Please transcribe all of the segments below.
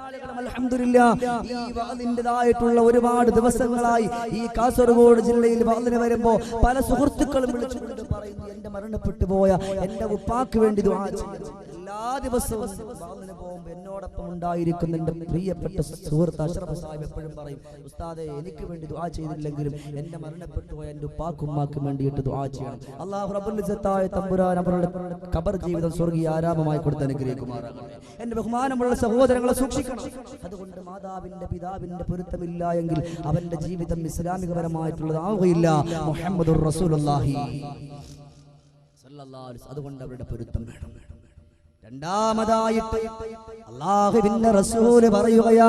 ആളുകളും അൽഹംദുലില്ലാഹ് ഈ വഅദിന്റേതായിട്ടുള്ള ഒരുപാട് ദിവസങ്ങളായി ഈ കാസർഗോഡ് ജില്ലയിൽ വഅദിന് വരുമ്പോൾ പല സുഹൃത്തുക്കളും വിളിച്ചുകൊണ്ട് പറയുന്നു, എന്റെ മരണപ്പെട്ടു പോയ എന്റെ ഉപ്പാക്ക് വേണ്ടി ദുആ ചെയ്യണം. എല്ലാ ദിവസവും വഅദിന് പോകുമ്പോൾ എന്നോടൊപ്പം ഉണ്ടായിരിക്കുന്ന എന്റെ പ്രിയപ്പെട്ട സുഹൃത്ത് അഷ്റഫ് സാഹിബ് എപ്പോഴും പറയും, ഉസ്താദേ എനിക്ക് വേണ്ടി ദുആ ചെയ്തില്ലെങ്കിലും എന്റെ മരണപ്പെട്ടു പോയ എന്റെ ഉപ്പാക്കും ഉമ്മാക്കും വേണ്ടിയിട്ട് ദുആ ചെയ്യണം. അല്ലാഹു റബ്ബുൽ ഇസ്സത്തായ തമ്പുരാൻ അവരുടെ ഖബർ ജീവിതം സ്വർഗ്ഗീയ ആരാമമായി കൊടുത്ത് അനുഗ്രഹിക്കുമാറാകട്ടെ. എന്റെ ബഹുമാനമുള്ള സഹോദരങ്ങളെ സൂക്ഷിക്കണം. അതുകൊണ്ട് മാതാവിന്റെ പിതാവിന്റെ പൊരുത്തമില്ല എങ്കിൽ അവന്റെ ജീവിതം ഇസ്ലാമികപരമായിട്ടുള്ളതാവുകയില്ല. മുഹമ്മദുർ റസൂലുള്ളാഹി സ്വല്ലല്ലാഹു അലൈഹി വസല്ലം അതുകൊണ്ട് അവരുടെ പൊരുത്തം വേണം. രണ്ടാമതായിട്ട് അല്ലാഹുവിന്റെ റസൂൽ പറയുകയാ,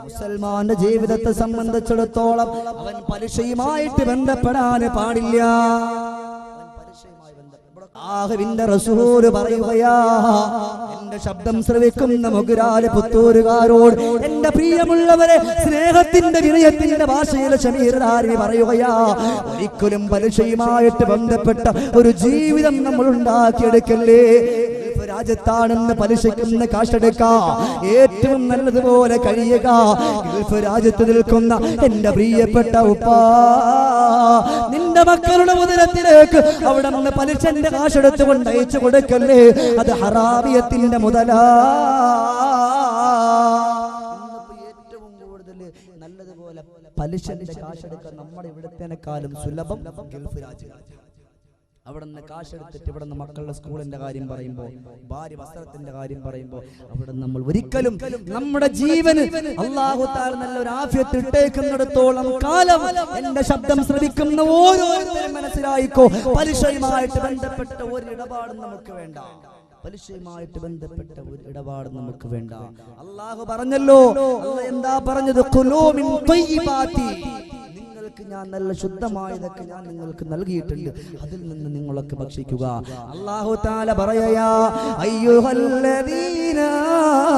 മുസൽമാന്റെ ജീവിതത്തെ സംബന്ധിച്ചിടത്തോളം അവൻ പലിശയുമായിട്ട് ബന്ധപ്പെടാൻ പാടില്ല. അല്ലാഹുവിന്റെ റസൂൽ പറയുകയാ, എന്റെ ശബ്ദം ശ്രവിക്കുന്ന മുഗ്രാല് പുത്തൂരുകാരോട് എന്റെ പ്രിയമുള്ളവരെ, സ്നേഹത്തിന്റെ വിനയത്തിന്റെ ഭാഷയിൽ ഷമീർദാരി പറയുകയാ, ഒരിക്കലും പലിശയുമായിട്ട് ബന്ധപ്പെട്ട ഒരു ജീവിതം നമ്മൾ ഉണ്ടാക്കിയെടുക്കല്ലേ. രാജ്യത്താണെന്ന് പലിശയ്ക്കുന്ന കാശെടുക്ക, ഏറ്റവും നല്ലതുപോലെ കഴിയുക. ഗൾഫ് രാജ്യത്ത് നിൽക്കുന്ന എന്റെ പ്രിയപ്പെട്ട ഉപ്പാ, നിന്റെ മക്കളുടെ ഉദരത്തിലേക്ക് അവിടെ നിന്ന് പലിശന്റെ കാശെടുത്തുകൊണ്ട് അയച്ചു കൊടുക്കല്ലേ. അത് ഹറാമിയത്തിന്റെ മുതലാ. ഏറ്റവും കൂടുതൽ നല്ലതുപോലെ പലിശന്റെ കാശെടുക്കാൻ നമ്മുടെ ഇവിടത്തേക്കാളും സുലഭം ഗൾഫ് രാജ്യം. അവിടെ നിന്ന് കാശെടുത്തിട്ട് ഇവിടെ നിന്ന് മക്കളുടെ സ്കൂളിന്റെ കാര്യം പറയുമ്പോൾ, ഭാര്യ വസ്ത്രത്തിന്റെ കാര്യം പറയുമ്പോൾ, അവിടെ നമ്മൾ ഒരിക്കലും നമ്മുടെ ജീവന് അല്ലാഹു തആല നല്ലൊരു ആഫിയത്ത് ഇട്ടേക്കുന്നിടത്തോളം കാലം എന്റെ ശബ്ദം ശ്രവിക്കുന്ന ഓരോരുത്തരും മനസ്സിലായിക്കോ, പലിശയുമായിട്ട് ബന്ധപ്പെട്ട ഒരു ഇടപാടും നമുക്ക് വേണ്ട. പലിശയുമായിട്ട് ബന്ധപ്പെട്ട ഒരു ഇടപാട് നമുക്ക് വേണ്ട. അല്ലാഹു പറഞ്ഞല്ലോ, അല്ലാഹ് എന്താ പറഞ്ഞത്? ഖുലൂ മിൻ ത്വയ്യിബാതി, ഞാൻ നല്ല ശുദ്ധമായതൊക്കെ ഞാൻ നിങ്ങൾക്ക് നൽകിയിട്ടുണ്ട്, അതിൽ നിന്ന് നിങ്ങളൊക്കെ ഭക്ഷിക്കുക. അല്ലാഹു തആല പറയാ, അയ്യുഹല്ലദീന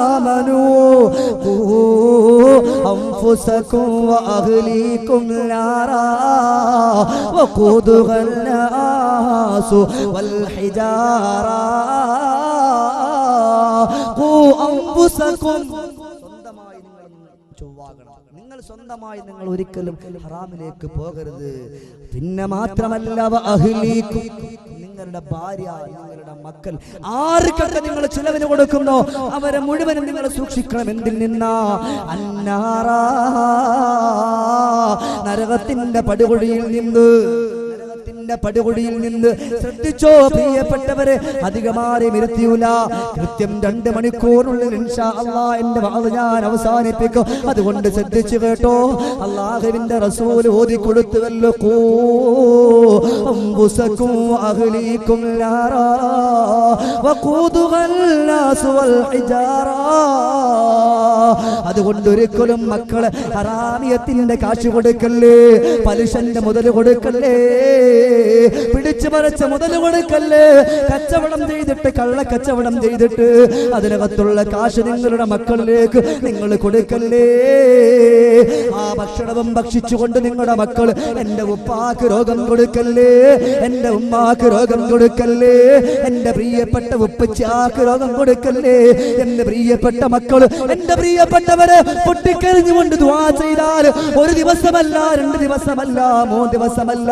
ആമനൂ ഖൂ അൻഫുസകും വഅഹ്ലീകും നാറാ വഖൂദുഹൻ നാസു വൽ ഹിജാറാ ഖൂ അൻഫുസകും, സ്വന്തമായി നിങ്ങൾ സ്വന്തമായി നിങ്ങൾ ഒരിക്കലും ഹറാമിലേക്ക് പോകരുത്. പിന്നെ മാത്രമല്ല വഅഹ്ലീകും, നിങ്ങളുടെ ഭാര്യ, നിങ്ങളുടെ മക്കൾ, ആർക്കൊക്കെ നിങ്ങൾ ചിലവിന് കൊടുക്കുന്നോ അവരെ മുഴുവനും നിങ്ങൾ സൂക്ഷിക്കണം. എന്തിൽ നിന്നാ? അന്നാറാ, നരകത്തിന്റെ പടുകുഴിയിൽ നിന്ന്. പടുകുടിയിൽ നിന്ന്. ശ്രദ്ധിച്ചോ പ്രിയപ്പെട്ടവരെ, അധികമാരെ ഇരുത്തിയൂല. കൃത്യം 2 മണിക്കൂറിനുള്ളിൽ ഇൻഷാ അല്ലാഹ് എന്റെ വാദം ഞാൻ അവസാനിപ്പിക്കും. അതുകൊണ്ട് ശ്രദ്ധിച്ചു കേട്ടോ. അല്ലാഹുവിന്റെ റസൂൽ ഓതി കൊടുത്തുവല്ലോ, ഖൂ അൻഫുസകും വഅഹ്ലീകും നാറാ വഖൂദുഹൻ നാസു വൽ ഹിജാറാ. അതുകൊണ്ട് ഒരിക്കലും മക്കളെ ഹറാമിയത്തിന്റെ കാശ് കൊടുക്കല്ലേ, പലിശന്റെ മുതൽ കൊടുക്കല്ലേ, പിടിച്ചു മറിച്ച മുതൽ കൊടുക്കല്ലേ. കച്ചവടം ചെയ്തിട്ട്, കള്ളക്കച്ചവടം ചെയ്തിട്ട് അതിനകത്തുള്ള കാശ് നിങ്ങളുടെ മക്കളിലേക്ക് നിങ്ങൾ കൊടുക്കല്ലേ. ആ ഭക്ഷണവും ഭക്ഷിച്ചുകൊണ്ട് നിങ്ങളുടെ മക്കൾ എന്റെ ഉപ്പാക്ക് രോഗം കൊടുക്കല്ലേ, എന്റെ ഉമ്മാക്ക് രോഗം കൊടുക്കല്ലേ, എന്റെ പ്രിയപ്പെട്ട ഉപ്പച്ചാക്ക് രോഗം കൊടുക്കല്ലേ. എന്റെ പ്രിയപ്പെട്ട മക്കൾ, എന്റെ പ്രിയപ്പെട്ടവരെ പൊട്ടിക്കരഞ്ഞുകൊണ്ട് ദുആ ചെയ്താൽ ഒരു ദിവസമല്ല, 2 ദിവസമല്ല, 3 ദിവസമല്ല,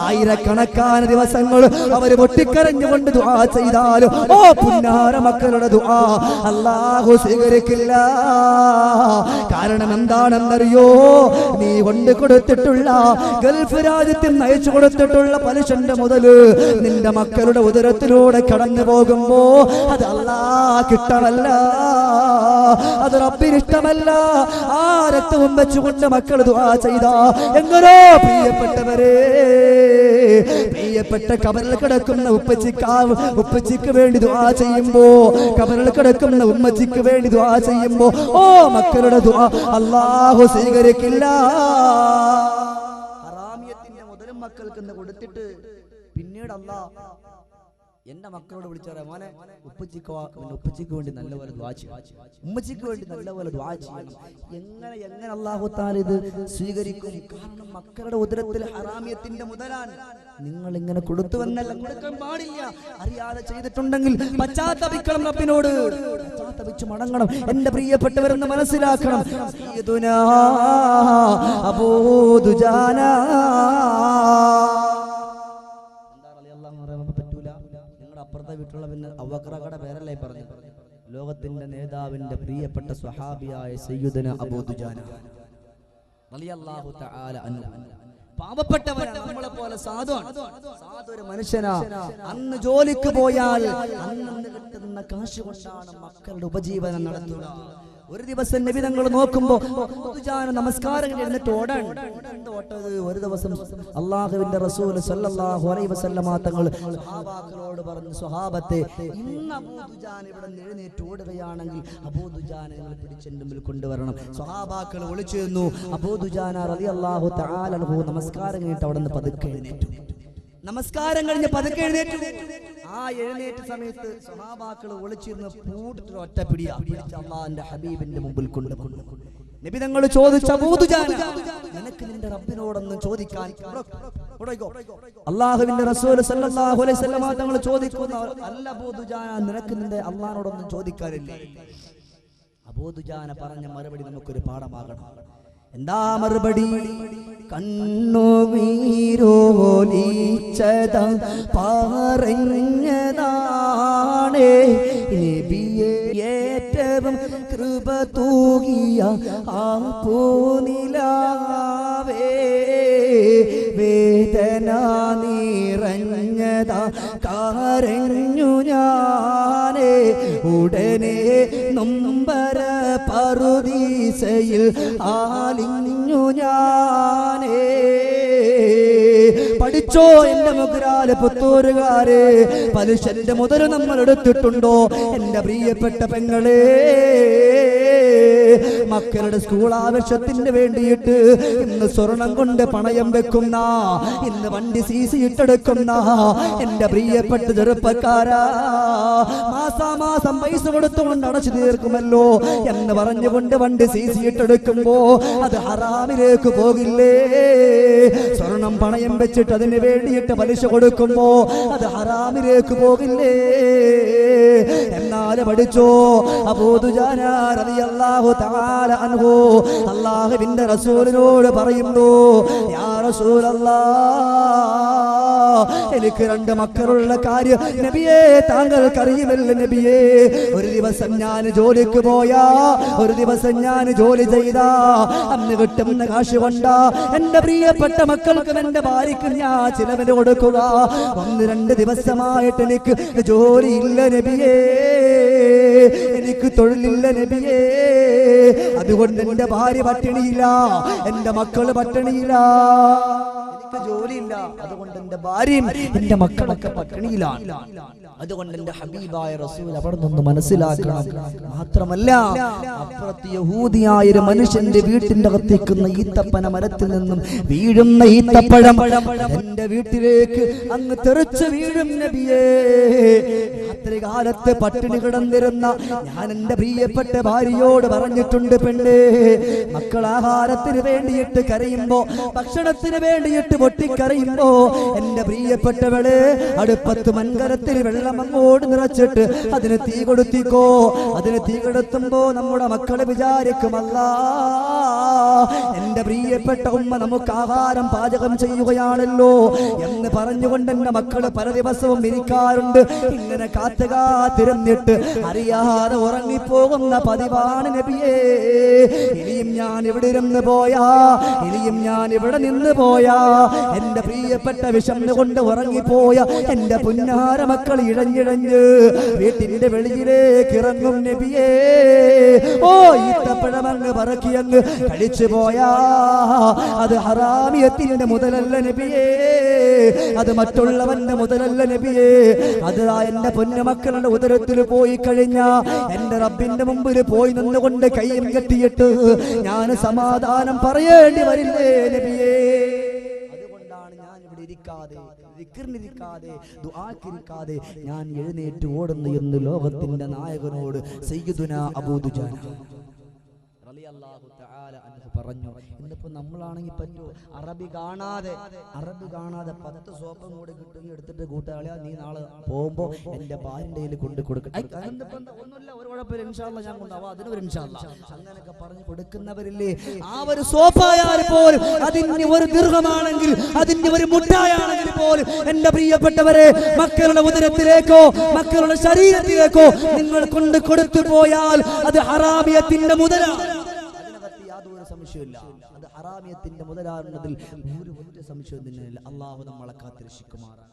ആയിരക്കണക്കാന ദിവസങ്ങൾ അവര് പൊട്ടിക്കരഞ്ഞുകൊണ്ട് ദുആ ചെയ്താലും ഓ പുന്നാര മക്കളുടെ ദുആ അല്ലാഹു സ്വീകരിക്കില്ല. കാരണം എന്താണെന്നറിയോ? നീ കൊണ്ട് കൊടുത്തിട്ടുള്ള, ഗൾഫ് രാജ്യത്തിൽ നയിച്ചു കൊടുത്തിട്ടുള്ള പലിശന്റെ മുതല് നിന്റെ മക്കളുടെ ഉദരത്തിലൂടെ കടന്നു പോകുമ്പോ അത് അല്ലാഹ് ഇഷ്ടമല്ല, അത് റബ്ബിന് ഇഷ്ടമല്ല. ആ രക്തവും വെച്ചുകൊണ്ട് മക്കൾ ദുആ ചെയ്താ എങ്ങനോ പ്രിയപ്പെട്ടവരെ, പ്രിയപ്പെട്ട കബറിൽ കിടക്കുന്ന ഉപ്പച്ചിക്ക് വേണ്ടി ദുആ ചെയ്യുമ്പോ, കബറിൽ കിടക്കുന്ന ഉമ്മച്ചിക്ക് വേണ്ടി ദുആ ചെയ്യുമ്പോ ഓ മക്കളുടെ ദുആ അല്ലാഹു സ്വീകരിക്കില്ല. ഹറാമിയത്തിന്റെ മുതലും മക്കൾക്ക് കൊടുത്തിട്ട് പിന്നീട് അല്ലാഹ് എന്റെ മക്കളോട് വിളിച്ചാൽ മോനെ ഉപ്പച്ചിക്ക് വേണ്ടി നല്ലപോലെ ദുആ ചെയ്യണം, ഉമ്മച്ചിക്ക് വേണ്ടി നല്ലപോലെ ദുആ ചെയ്യണം. എങ്ങനെ അല്ലാഹു തആല ഇത് സ്വീകരിക്കും? കാരണം മക്കളുടെ ഉദരത്തിൽ ഹറാമിയത്തിന്റെ മുതലാണ്. നിങ്ങൾ ഇങ്ങനെ കൊടുത്തുവെന്നല്ല, കൊടുക്കാൻ പാടില്ല. അറിയാതെ ചെയ്തിട്ടുണ്ടെങ്കിൽ പശ്ചാത്തപിക്കണം, റബ്ബിനോട് പശ്ചാത്തപിച്ച് മടങ്ങണം. എന്റെ പ്രിയപ്പെട്ടവരെന്ന് മനസ്സിലാക്കണം. സയ്യിദുനാ അബൂ ദുജാന അപ്പുറത്തെ വീട്ടിലുള്ള പിന്നെ അബൂബക്കറുടെ പേരല്ലേ പറഞ്ഞു. ലോകത്തിന്റെ നേതാവിന്റെ പ്രിയപ്പെട്ട സ്വഹാബിയായ സയ്യിദുനാ അബൂ ദുജാന റളിയല്ലാഹു തആല അൻഹു. പാവപ്പെട്ടവനാണ്, നമ്മളെ പോലെ സാധു മനുഷ്യനാ. അന്ന് ജോലിക്ക് പോയാൽ അന്ന് കിട്ടുന്ന കാശ് കൊണ്ടാണ് മക്കളുടെ ഉപജീവനം നടത്തുക. ഒരു ദിവസം നബി തങ്ങൾ നോക്കുമ്പോ നമസ്കാരം എഴുന്നിട്ട് ഓട്ടത്. ഒരു ദിവസം അള്ളാഹുവിന്റെ റസൂൽ സല്ലല്ലാഹു അലൈഹി വസല്ലമ തങ്ങൾ സ്വഹാബാക്കളോട് പറഞ്ഞു, സ്വഹാബത്തെ ഇന്ന് അബൂ ദുജാന ഇവിടെ എഴുന്നേറ്റ് ഓടുകയാണെങ്കിൽ അബൂ ദുജാനെ നിങ്ങൾ പിടിച്ചെന്റെ മുമ്പിൽ കൊണ്ടുവരണം. സ്വഹാബാക്കൾ വിളിച്ചു ചെന്നു. അബൂ ദുജാന റളിയല്ലാഹു തആല അൻഹു നമസ്കാരം കഴിഞ്ഞിട്ട് അവിടെ നിന്ന് പതുക്കെ എഴുന്നേറ്റു. നമസ്കാരം കഴിഞ്ഞ് പതുക്കെ എഴുന്നേറ്റു. ആ എഴുന്നേറ്റ സമയത്ത് സ്വഹാബാക്കൾ ഒളിച്ചിരുന്ന് പൂട്ടിട്ട് ഒറ്റ പിടിച്ച് അള്ളാഹുവിന്റെ ഹബീബിന്റെ മുമ്പിൽ കൊണ്ടുവന്നു. നബി തങ്ങൾ ചോദിച്ചു, അബൂ ദുജാന നിനക്ക് നിന്റെ റബ്ബിനോടൊന്നും ചോദിക്കാൻ? അള്ളാഹുവിന്റെ റസൂൽ സല്ലല്ലാഹു അലൈഹി വസല്ലം തങ്ങൾ ചോദിക്കുന്നു, അല്ല അബൂ ദുജാന നിനക്ക് നിന്റെ അള്ളാഹിനോടൊന്നും ചോദിക്കാനില്ലേ? അബൂ ദുജാന പറഞ്ഞ മറുപടി നമുക്കൊരു പാഠമാകണം. എന്താ മറുപടി? കണ്ണുനീരോലിച്ചത പറഞ്ഞതാണേ നബിയേ ഏറ്റവും കൃപ തൂകിയ ആ പൂനിലാവേ വേദന നിറഞ്ഞതാ കരഞ്ഞു ഞാനേ ഉടനെ നൊമ്പര പറുദീസയിൽ ആലിഞ്ഞു ഞാനേ. പഠിച്ചോ എന്റെ മുഗ്രാല് പുത്തൂരുകാരെ, പലിശന്റെ മുതൽ നമ്മൾ എടുത്തിട്ടുണ്ടോ? എന്റെ പ്രിയപ്പെട്ട പെങ്ങളെ, മക്കളുടെ സ്കൂൾ ആവശ്യത്തിന് വേണ്ടിയിട്ട് ഇന്ന് സ്വർണം കൊണ്ട് പണയം വെക്കുന്ന, ഇന്ന് വണ്ടി സീസി ഇട്ടെടുക്കുന്ന എന്റെ പ്രിയപ്പെട്ട ചെറുപ്പക്കാരാ, മാസാമാസം പൈസ കൊടുത്തുകൊണ്ട് അടച്ചു തീർക്കുമല്ലോ എന്ന് പറഞ്ഞുകൊണ്ട് വണ്ടി സീസി ഇട്ടെടുക്കുമ്പോ അത് ഹറാമിലേക്ക് പോകില്ലേ? സ്വർണം പണയം വെച്ചിട്ട് അതിന് വേണ്ടിയിട്ട് പലിശ കൊടുക്കുമ്പോ അത് ഹറാമിലേക്ക് പോകില്ലേ? എന്നാൽ പഠിച്ചോ, അബൂ ദുജാന റളിയല്ലാഹു തആല അൻഹു അല്ലാഹുവിന്റെ റസൂലിനോട് പറയുന്നു, യാ റസൂലല്ലാഹ്, എനിക്ക് 2 മക്കളുള്ള കാര്യം നബിയേ താങ്കൾക്കറിയുമല്ലോ നബിയേ. ഒരു ദിവസം ഞാൻ ജോലിക്ക് പോയാ, ഒരു ദിവസം ഞാൻ ജോലി ചെയ്താ അന്ന് കിട്ടുന്ന കാശ് കൊണ്ടാ എന്റെ പ്രിയപ്പെട്ട മക്കൾക്കും എന്റെ ഭാര്യയ്ക്കും ഞാൻ ചിലവിന് കൊടുക്കുക. 1-2 ദിവസമായിട്ട് എനിക്ക് ജോലിയില്ല നബിയേ, എനിക്ക് തൊഴിലില്ല നബിയേ. അതുകൊണ്ട് എന്റെ ഭാര്യ പട്ടിണിയില്ല, എന്റെ മക്കള് പട്ടിണിയില്ല, എനിക്ക് ജോലിയില്ല. അതുകൊണ്ട് എന്റെ ഭാര്യയും എന്റെ മക്കളൊക്കെ പട്ടിണിയിലാണ്. അതുകൊണ്ട് എന്റെ ഹബീബായ റസൂൽ അവിടെ നിന്ന് മനസ്സിലാക്കണം. മാത്രമല്ല, അപ്പുറത്ത് യഹൂദിയായ ഒരു മനുഷ്യന്റെ വീട്ടിന്റെ അകത്തേക്കുന്ന ഈത്തപ്പന മരത്തിൽ നിന്നും വീഴുന്ന ഈത്തപ്പഴം എന്റെ വീട്ടിലേക്ക് അങ്ങ് തെറിച്ച് വീഴും നബിയേ. രാത്രി കാലത്ത് പട്ടിണി കിടന്നിരുന്ന ഞാൻ എന്റെ പ്രിയപ്പെട്ട ഭാര്യയോട് പറഞ്ഞിട്ടുണ്ട്, പെണ്ണേ, മക്കൾ ആഹാരത്തിന് വേണ്ടിയിട്ട് കരയുമ്പോ, ഭക്ഷണത്തിന് വേണ്ടിയിട്ട് പൊട്ടിക്കരയുമ്പോ എന്റെ പ്രിയപ്പെട്ടവള് അടുപ്പത്ത് മൺകലത്തിൽ വെള്ളം അങ്ങോട്ട് നിറച്ചിട്ട് അതിന് തീ കൊടുത്തിക്കോ. അതിന് തീ കൊടുത്തുമ്പോ നമ്മുടെ മക്കള് വിചാരിക്കുമല്ല, എന്റെ പ്രിയപ്പെട്ട ഉമ്മ നമുക്ക് ആഹാരം പാചകം ചെയ്യുകയാണല്ലോ എന്ന് പറഞ്ഞുകൊണ്ട് എന്റെ മക്കള് പല ദിവസവും ഇരിക്കാറുണ്ട്. ഇങ്ങനെ കാത്തുകാത്തിരുന്നിട്ട് അറിയാതെ ഉറങ്ങിപ്പോകുന്ന പതിവാണ് നബിയേ. ഇനിയും ഞാൻ ഇവിടെ ഇരുന്ന് പോയാ, ഇനിയും ഞാൻ ഇവിടെ നിന്ന് പോയാ എന്റെ പ്രിയപ്പെട്ട വിശന്നുകൊണ്ട് ഉറങ്ങിപ്പോയ എന്റെ പുന്നാര മക്കൾ ഇഴഞ്ഞിഴഞ്ഞ് വീട്ടിന്റെ വെളിയിലേക്ക് ഇറങ്ങും നബിയേ. ഓ ഈത്തപ്പഴമങ്ങ് പറക്കിയങ്ങ് കഴിച്ചു പോയാ അത് ഹറാമിയത്തിന്റെ മുതലല്ല നബിയേ, അത് മറ്റുള്ളവന്റെ മുതലല്ല നബിയേ. അത് എന്റെ പൊന്നുമക്കളുടെ ഉദരത്തിൽ പോയി കഴിഞ്ഞ എന്റെ റബ്ബിന്റെ മുമ്പിൽ പോയി നിന്നുകൊണ്ട് കൈയും കെട്ടിയിട്ട് ഞാൻ സമാധാനം പറയേണ്ടി വരില്ലേ നബിയേ. അതുകൊണ്ടാണ് ഞാൻ ഇവിടെ ഇരിക്കാതെ ദിക്റിനിരിക്കാതെ ദുആക്കിരിക്കാതെ ഞാൻ എഴുന്നേറ്റ് ഓടുന്നു എന്ന് ലോകത്തിന്റെ നായകനോട് സയ്യിദുനാ അബൂ ദുജാന റളിയല്ലാഹു തആല അൻഹു പറഞ്ഞു. ഇന്നിപ്പോ നമ്മളാണെങ്കിൽ പറ്റൂ അറബി കാണാതെ 10 സോപ്പും കൂടി കിട്ടുമെങ്കിൽ എടുത്തിട്ട് കൂട്ടുകാളിയാ നീ നാളെ പോകുമ്പോ എന്റെ ഭാര്യന്റെ കയ്യിൽ കൊണ്ട് കൊടുക്കും. ഒന്നുമില്ല, ഒരു കുഴപ്പമില്ല, ഇൻഷാ അല്ലാഹ് ഞാൻ കൊണ്ടാവാ, അതിനൊരു ഇൻഷാ അല്ലാഹ് അങ്ങനെയൊക്കെ പറഞ്ഞു കൊടുക്കുന്നവരില്ലേ. ആ ഒരു സോപ്പായാൽ പോലും അതിന് ഒരു ദിർഹമാണെങ്കിൽ, അതിന് ഒരു മുട്ടായാണെങ്കിൽ പോലും എന്റെ പ്രിയപ്പെട്ടവരെ, മക്കളുടെ ഉദരത്തിലേക്കോ മക്കളുടെ ശരീരത്തിലേക്കോ നിങ്ങൾ കൊണ്ട് കൊടുത്തു പോയാൽ അത് ഹറാമിയത്തിന്റെ മുതലാണ്. യാതൊരു സംശയമില്ല, അത് ഹറാമിയത്തിന്റെ മുതലാകുന്നതിൽ ഒരു സംശയവും തന്നെയില്ല. അല്ലാഹു നമ്മളെ കാത്തിരക്ഷിക്കുമാറാണ്.